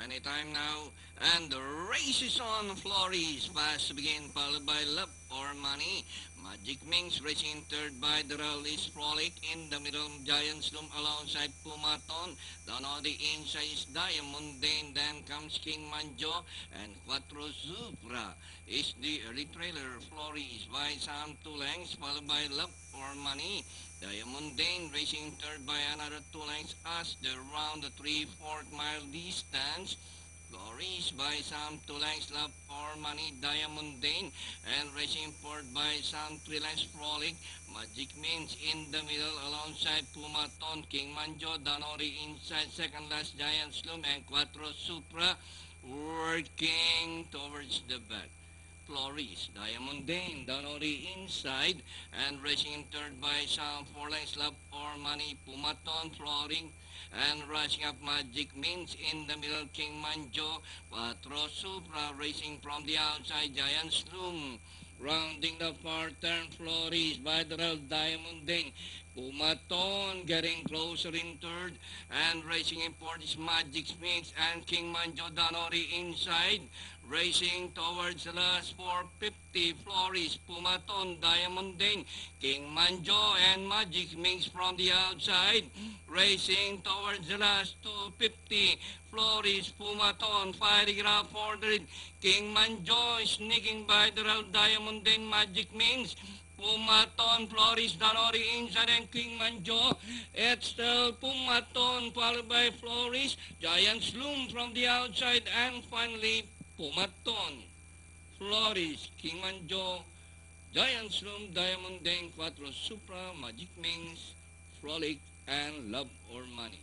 anytime now. And the race is on. Flores fast to begin, followed by Love or Money. Magic Mings racing third by the is Frolic. In the middle, Giant Sloom alongside Pumaton. Down on the inside is Diamond Dane. Then comes King Manjo. And Quattro Zupra is the early trailer. Flores by some 2 lengths, followed by Love or Money. Diamond Dane racing third by another 2 lengths as they round the 3/4 mile distance. Flores by some 2 lengths, Love or Money, Diamond Dane, and racing fourth by some 3 lengths, Frolic. Magic Means in the middle alongside Pumaton, King Manjo, Danori inside, second last Giant Sloom, and Quattro Supra working towards the back. Flores, Diamond Dane, Danori inside, and racing in third by some 4 lengths, Love or Money, Pumaton, flooring, and rushing up Magic Means in the middle, King Manjo, Quattro Supra racing from the outside, Giant Sloom, rounding the far turn, Flores by the Diamond Dane, Pumaton getting closer in third, and racing in fourth is Magic Sphinx and King Manjo Danori inside, racing towards the last 450, Flores, Pumaton, Diamond Dane, King Manjo, and Magic Sphinx from the outside, racing towards the last 250, Flores, Pumaton, fighting it out for the lead, King Manjo sneaking by the Diamond Dane, Magic Sphinx, Pumaton, Flores, Danori inside, and King Manjo. It's still Pumaton, followed by Flores, Giant Sloom from the outside, and finally Pumaton, Flores, King Manjo, Giant Sloom, Diamond Dane, Quattro Supra, Magic Mings, Frolic, and Love or Money.